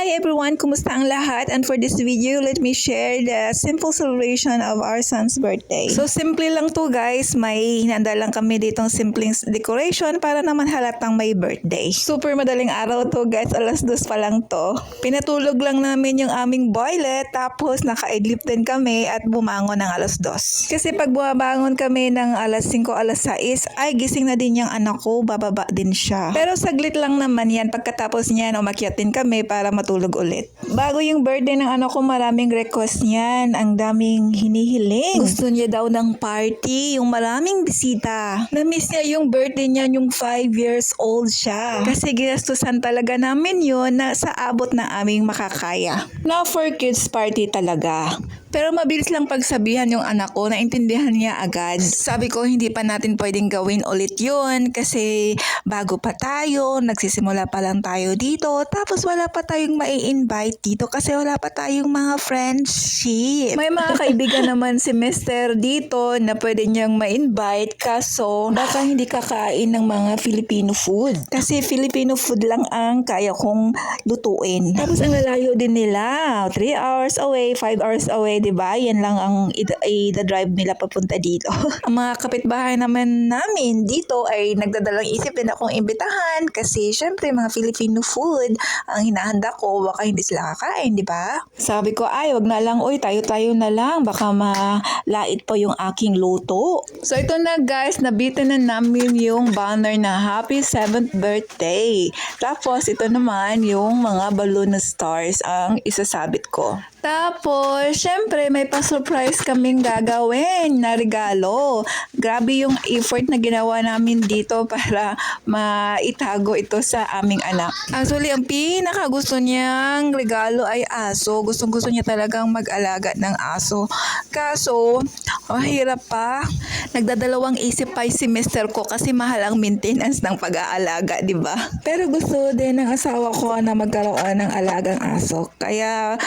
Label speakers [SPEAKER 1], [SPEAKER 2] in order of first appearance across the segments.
[SPEAKER 1] Hi everyone! Kumusta ang lahat? And for this video, let me share the simple celebration of our son's birthday. So simple lang to guys. May hinanda lang kami ditong simpleng decoration para naman halatang may birthday. Super madaling araw to guys. Alas 2 pa lang to. Pinatulog lang namin yung aming boylet. Tapos naka-idlip din kami at bumangon ng alas 2. Kasi pag bumabangon kami ng alas 5, alas 6, ay gising na din yung anak ko. Bababa din siya. Pero saglit lang naman yan. Pagkatapos niyan, umakyat din kami para matulog ulit. Bago yung birthday ng anak ko, maraming request niyan. Ang daming hinihiling. Gusto niya daw ng party, yung maraming bisita. Na-miss niya yung birthday niya, yung 5 years old siya. Kasi ginastusan talaga namin yun na sa abot na aming makakaya. Na for kids party talaga. Pero mabilis lang pagsabihan yung anak ko, naintindihan niya agad. Sabi ko, hindi pa natin pwedeng gawin ulit yun kasi bago pa tayo, nagsisimula pa lang tayo dito, tapos wala pa tayong mai-invite dito kasi wala pa tayong mga friendship. May mga kaibigan naman si Mr. dito na pwede niyang ma-invite kaso baka hindi kakain ng mga Filipino food. Kasi Filipino food lang ang kaya kong lutuin. Tapos ang lalayo din nila, 3 hours away, 5 hours away. Diba? Yan lang ang i-drive nila papunta dito. Ang mga kapitbahay naman namin dito ay nagdadalang isip din akong imbitahan kasi syempre mga Filipino food ang hinahanda ko, baka hindi sila kakain, di ba? Sabi ko, ay wag na lang, oy tayo-tayo na lang, baka malait pa yung aking luto. So ito na guys, nabitin na namin yung banner na Happy 7th Birthday. Tapos ito naman yung mga balloon na stars ang isasabit ko. Tapos, syempre, may pa-surprise kaming gagawin na regalo. Grabe yung effort na ginawa namin dito para maitago ito sa aming anak. Actually, ang pinakagusto niyang regalo ay aso. Gustong-gusto niya talagang mag-alaga ng aso. Kaso, mahirap pa. Nagdadalawang isip pa si mister ko kasi mahal ang maintenance ng pag-aalaga, di ba? Pero gusto din ng asawa ko na magkaroon ng alagang aso. Kaya,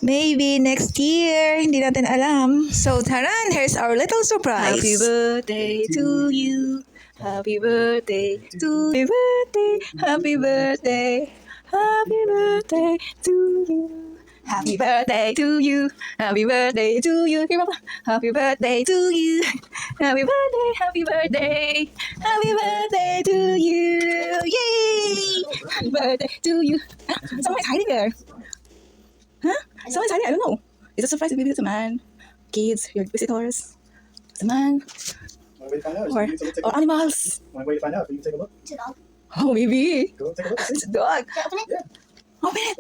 [SPEAKER 1] maybe next year, hindi natin alam. So, taran, here's our little surprise. Happy birthday to you. Happy birthday to you. Happy birthday. Happy birthday. Happy birthday to you. Happy birthday to you. Happy birthday to you. Happy birthday to you. Happy birthday. Happy birthday. Happy birthday to you. Yay! Happy birthday to you. Someone's hiding there. Huh? Someone's hiding? I don't know. It's a surprise. Maybe it's a man. Kids, your visitors. It's a man.
[SPEAKER 2] One way to find out.
[SPEAKER 1] Or animals.
[SPEAKER 2] One way to find out. You can take a look.
[SPEAKER 3] It's a dog.
[SPEAKER 1] Oh, maybe.
[SPEAKER 2] Go take a look.
[SPEAKER 1] It's a dog.
[SPEAKER 3] Should I open it?
[SPEAKER 2] Yeah.
[SPEAKER 1] Open it.